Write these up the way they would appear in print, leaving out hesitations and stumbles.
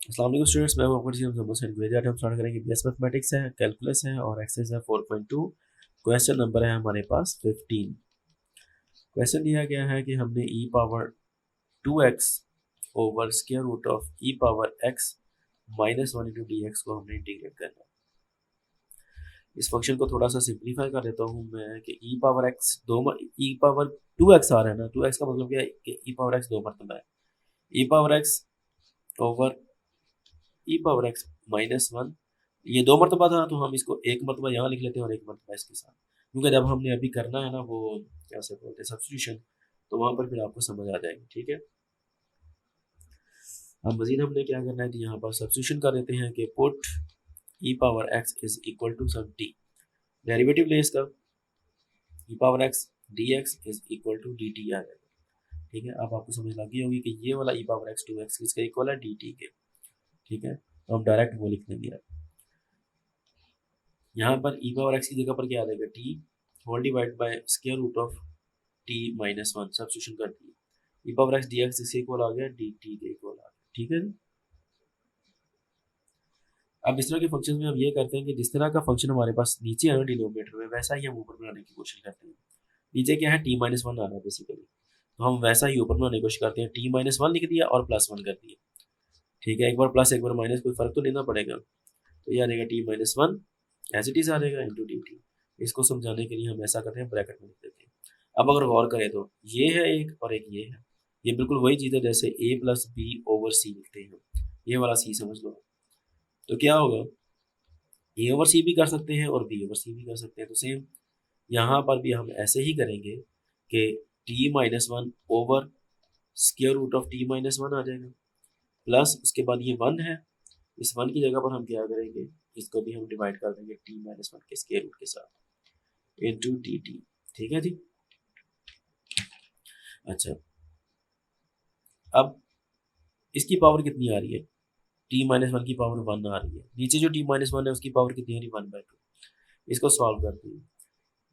अस्सलाम वालेकुम स्टूडेंट्स, मैं हूं आपका टीचर मोहम्मद सैयद गुलेरी। आज हम स्टार्ट करेंगे बीएस मैथमेटिक्स है, कैलकुलस है और एक्सरसाइज है 4.2। क्वेश्चन नंबर है हमारे पास 15। क्वेश्चन दिया गया है कि हमने e power 2x over square root of e power x minus one into d x को हमने इंटीग्रेट करना है। इस फंक्शन को थोड़ा सा सिंप्लीफाई कर देता हूँ मैं कि ई power x e power 2x आ रहा है ना, 2x का मतलब क्या है कि ई पावर एक्स दो मरतबा है। ई पावर एक्स ओवर ई पावर एक्स माइनस वन, ये दो मरतबा था तो हम इसको एक मरतबा यहाँ लिख लेते हैं और एक मरतबा इसके साथ, क्योंकि जब हमने अभी करना है ना वो क्या से बोलते हैं सब्स्टिट्यूशन, तो वहाँ पर फिर आपको समझ आ जाएगी। ठीक है, अब मजीद हमने क्या करना है कि यहाँ पर सब्स्टिट्यूशन कर देते हैं कि put e power x is equal to some t, derivative ले इसका, e power x d x is equal to d t आ जाएगा। ठीक है, अब आपको समझ लग गई होगी कि ये वाला ई पावर एक्स 2x किसका इक्वल है, डी टी के। ठीक है, तो हम डायरेक्ट वो लिख देंगे। यहाँ पर ई पावर एक्स की जगह पर क्या आ जाएगा, T whole divide by square root of T minus one, substitution कर दिए। E power x d x इसके इक्वल आ गया, डी टी के इक्वल आ गया। ठीक है, अब इस तरह के फंक्शन में हम ये करते हैं कि जिस तरह का फंक्शन हमारे पास नीचे है ना डिनोमिनेटर में, वैसा ही हम ऊपर बनाने की कोशिश करते हैं। नीचे क्या है, टी माइनस वन आ रहा है बेसिकली, तो हम वैसा ही ऊपर बनाने की कोशिश करते हैं। टी माइनस वन लिख दिया और प्लस वन कर दिया। ठीक है, एक बार प्लस एक बार माइनस, कोई फर्क तो लेना पड़ेगा, तो ये आ जाएगा T minus one as it is आ जाएगा इंटू डी टी। इसको समझाने के लिए हम ऐसा करते हैं, ब्रैकेट में लिख देते हैं। अब अगर गौर करें तो ये है एक और एक ये है, ये बिल्कुल वही चीज़ है जैसे ए प्लस बी ओवर सी लिखते हैं। ये वाला सी समझ लो, तो क्या होगा, ए ओवर सी भी कर सकते हैं और बी ओवर सी भी कर सकते हैं। तो सेम यहाँ पर भी हम ऐसे ही करेंगे कि t minus one over square root of T minus one आ जाएगा, प्लस उसके बाद ये वन है, इस वन की जगह पर हम क्या करेंगे, इसको भी हम डिवाइड कर देंगे टी माइनस वन के स्क्वायर रूट के साथ इंटू टी टी। ठीक है जी, अच्छा अब इसकी पावर कितनी आ रही है, टी माइनस वन की पावर वन आ रही है। नीचे जो टी माइनस वन है उसकी पावर कितनी आ रही है, वन बाई टू। इसको सॉल्व करते हैं,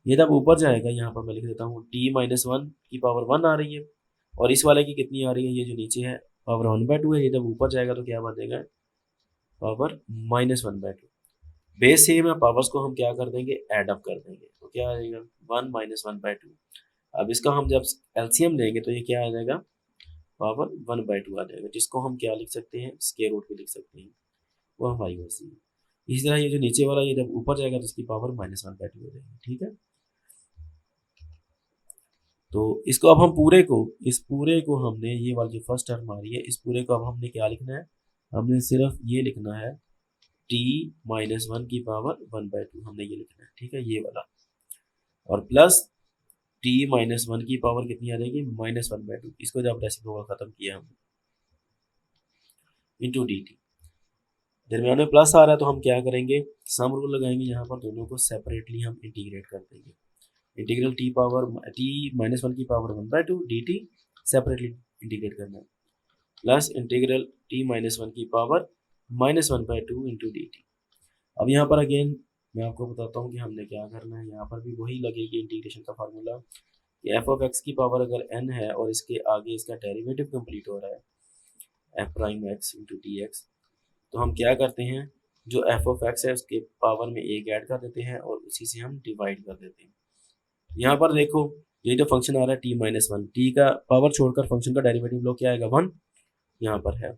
ये जब ऊपर जाएगा यहाँ पर मैं लिख देता हूँ टी माइनस वन की पावर वन आ रही है, और इस वाले की कितनी आ रही है, ये जो नीचे है पावर वन बाई टू है। ये जब ऊपर जाएगा तो क्या बनेगा, power minus one by to. Base same है, पावर्स को हम क्या कर देंगे, ऐड अप कर देंगे, तो क्या आ जाएगा one minus one by to. अब इसका हम जब एलसीएम लेंगे तो ये क्या आ जाएगा, पावर वन बाई टू आ जाएगा, जिसको हम क्या लिख सकते हैं, स्क्वायर रूट भी लिख सकते हैं, वो हमारी वैसी है। इसी तरह ये जो नीचे वाला ये जब ऊपर जाएगा तो इसकी power minus one by to हो जाएगी। ठीक है, तो इसको अब हम पूरे को, इस पूरे को हमने, ये वाली जो फर्स्ट टर्म आ रही है, इस पूरे को अब हमने क्या लिखना है, हमने सिर्फ ये लिखना है टी माइनस वन की पावर वन बाई टू, हमने ये लिखना है। ठीक है, ये वाला, और प्लस टी माइनस वन की पावर कितनी आ जाएगी, माइनस वन बाई टू। इसको जब रेसिप्रोकल खत्म किया हमने इंटू डी टी, दरम्यान में प्लस आ रहा है तो हम क्या करेंगे, सम रूल लगाएंगे, यहाँ पर दोनों को सेपरेटली हम इंटीग्रेट कर देंगे। Integral t power t minus one की power one by two d t separately integrate करना है, plus integral t minus one की power minus one by two into d t. अब यहाँ पर अगेन मैं आपको बताता हूँ कि हमने क्या करना है। यहाँ पर भी वही लगेगी इंटीग्रेशन का फार्मूला कि एफ ऑफ एक्स की पावर अगर एन है और इसके आगे इसका डेरिवेटिव कंप्लीट हो रहा है F prime x into d x, तो हम क्या करते हैं, जो एफ ऑफ एक्स है उसके पावर में एक ऐड कर देते हैं और उसी से हम डिवाइड कर देते हैं। यहाँ पर देखो, ये जो फंक्शन आ रहा है टी माइनस वन, टी का पावर छोड़कर फंक्शन का डेरिवेटिव लो, क्या आएगा, वन। यहाँ पर है,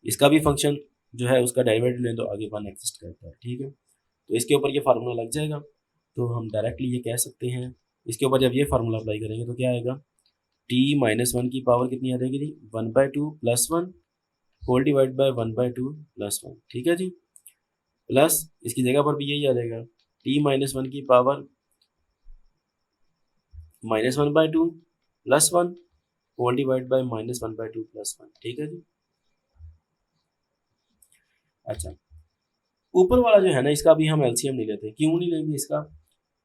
इसका भी फंक्शन जो है उसका डेरिवेटिव लें तो आगे वन एग्जिस्ट करता है। ठीक है, तो इसके ऊपर ये फार्मूला लग जाएगा, तो हम डायरेक्टली ये कह सकते हैं, इसके ऊपर जब ये फार्मूला अप्लाई करेंगे तो क्या आएगा, टी माइनस वन की पावर कितनी आ जाएगी जी, one by two plus one whole divide by one by two plus one. ठीक है जी, प्लस इसकी जगह पर भी यही आ जाएगा, टी माइनस वन की power minus one by two plus one whole divide by minus one by two plus one. ठीक है जी, अच्छा ऊपर वाला जो है ना, इसका भी हम एलसीएम नहीं लेते। क्यों नहीं लेंगे इसका,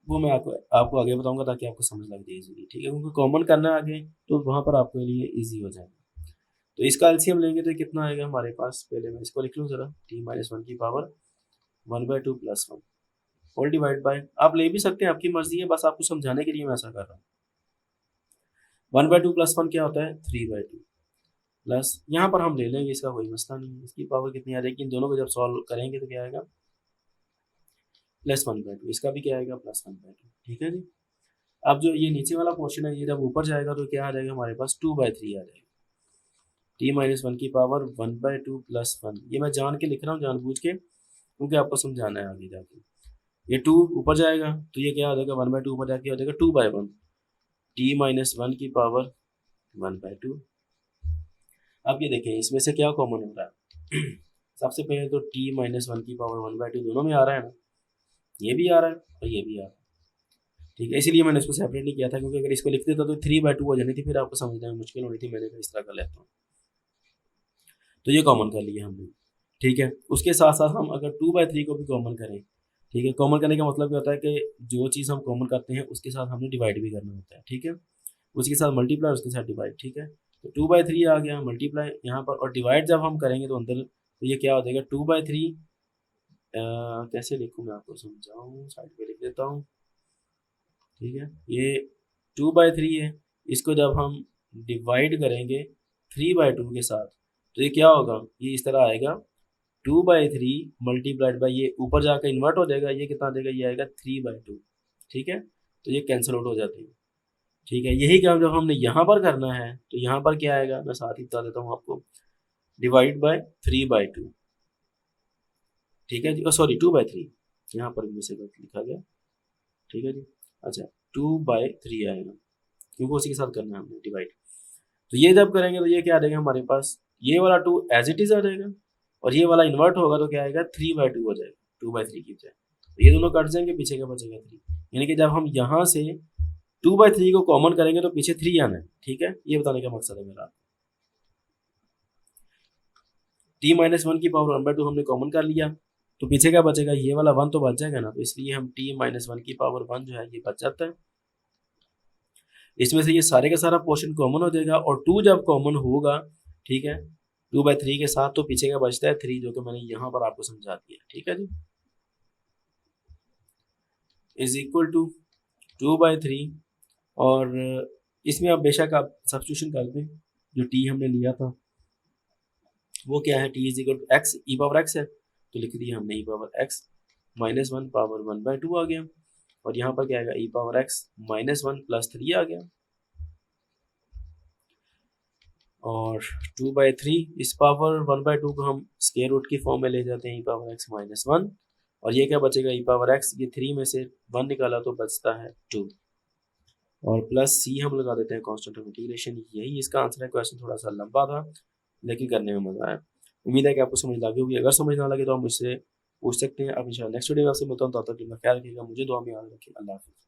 वो मैं आपको आपको आगे बताऊंगा ताकि आपको समझ लग जाए इजीली। ठीक है, क्योंकि कॉमन करना है आगे तो वहाँ पर आपके लिए इजी हो जाएगा। तो इसका एलसीएम लेंगे तो कितना आएगा हमारे पास, पहले मैं इसको लिख लूँ ज़रा, टी माइनस वन की power one by two plus one whole divide by, आप ले भी सकते हैं, आपकी मर्जी है, बस आपको समझाने के लिए मैं ऐसा कर रहा हूँ। One by two plus one क्या होता है, थ्री बाई टू, प्लस यहाँ पर हम ले लेंगे, इसका कोई मसला नहीं है। इसकी पावर कितनी आ जाएगी, इन दोनों को जब सॉल्व करेंगे तो क्या आएगा, +1/2। इसका भी क्या आएगा, +1/2। ठीक है जी। अब जो ये नीचे वाला पोर्शन है, ये जब ऊपर जाएगा तो क्या आ जाएगा हमारे पास, 2/3 आ जाएगा। t-1 की पावर 1/2 + 1। ये मैं जान के लिख रहा हूँ, जानबूझ के, क्योंकि आपको समझाना है आगे जाके। ये 2 ऊपर जाएगा तो ये क्या हो जाएगा, 1/2 ऊपर जाके हो जाएगा 2/1। t-1 की पावर 1/2। अब ये देखें इसमें से क्या कॉमन हो रहा है। सबसे पहले तो t-1 की पावर 1/2 दोनों में आ रहा है ना, ये भी आ रहा है और ये भी आ रहा है। ठीक है, इसीलिए मैंने इसको सेपरेट नहीं किया था, क्योंकि अगर इसको लिख देता तो 3/2 हो जानी थी, फिर आपको समझने में मुश्किल होनी थी। मैंने कहा इस तरह कर लेता हूँ, तो ये कॉमन कर लिया हमने। ठीक है, उसके साथ साथ हम अगर 2/3 को भी कॉमन करें, ठीक है, कॉमन करने का मतलब क्या होता है कि जो चीज़ हम कॉमन करते हैं उसके साथ हमने डिवाइड भी करना होता है। ठीक है, उसके साथ मल्टीप्लाई, उसके साथ डिवाइड। ठीक है, तो 2/3 आ गया, मल्टीप्लाई यहाँ पर, और डिवाइड जब हम करेंगे तो अंदर, तो ये क्या हो जाएगा 2/3। कैसे लिखूँ मैं आपको समझाऊँ, साइड पे लिख देता हूँ। ठीक है, ये 2/3 है, इसको जब हम डिवाइड करेंगे 3/2 के साथ तो ये क्या होगा, ये इस तरह आएगा 2/3 मल्टीप्लाइड बाई, ये ऊपर जाकर इन्वर्ट हो जाएगा, ये कितना देगा, ये आएगा 3/2। ठीक है, तो ये कैंसिल आउट हो जाते हैं। ठीक है, यही काम जब हमने यहाँ पर करना है तो यहाँ पर क्या आएगा, मैं साथ ही बता देता हूँ आपको, डिवाइड बाय 3/2। ठीक है जी, सॉरी 2/3, यहाँ पर भी से गलत लिखा गया। ठीक है जी, अच्छा 2/3 आएगा, क्योंकि उसी के साथ करना है हमने डिवाइड। तो ये जब करेंगे तो ये क्या आ जाएगा हमारे पास, ये वाला 2 एज इट इज आ जाएगा, और ये वाला इन्वर्ट होगा तो क्या आएगा, 3/2 हो जाएगा, 2/3 की बजाय। तो ये दोनों कट जाएंगे, पीछे का बचेगा 3। यानी कि जब हम यहाँ से 2/3 को कॉमन करेंगे तो पीछे 3 आना है। ठीक है, ये बताने का मकसद है मेरा। t-1 की पावर 1/2 हमने कॉमन कर लिया, तो पीछे क्या बचेगा, ये वाला 1 तो बच जाएगा ना, तो इसलिए हम t-1 की पावर 1 जो है ये बच जाता है। इसमें से ये सारे का सारा पोर्शन कॉमन हो जाएगा, और 2 जब कॉमन होगा, ठीक है, 2/3 के साथ, तो पीछे का बचता है 3, जो कि मैंने यहाँ पर आपको समझा दिया। ठीक है जी, इज इक्वल टू 2/3, और इसमें आप बेशक आप सब्स्टिट्यूशन कर दें, जो टी हमने लिया था वो क्या है, T is equal to x, e power x है, तो लिख दिया हमने ई पावर एक्स -1 पावर 1/2 आ गया, और यहाँ पर क्या आएगा, ई पावर एक्स -1 + 3 आ गया, और 2/3 इस पावर 1/2 को हम स्क्वायर रूट की फॉर्म में ले जाते हैं, ई पावर एक्स -1, और ये क्या बचेगा, ई पावर एक्स, ये 3 में से 1 निकाला तो बचता है 2, और प्लस सी हम लगा देते हैं कांस्टेंट ऑफ इंटीग्रेशन। यही इसका आंसर है। क्वेश्चन थोड़ा सा लंबा था लेकिन करने में मज़ा आया। उम्मीद है कि आपको समझ लगी होगी। अगर समझ ना लगे तो आप मुझसे पूछ सकते हैं। अब इंशाल्लाह नेक्स्ट वीडियो में आपसे मिलता हूँ, तब तक अपना ख्याल रखिएगा, मुझे दुआ में याद रखिए। अल्लाह हाफ़िज़।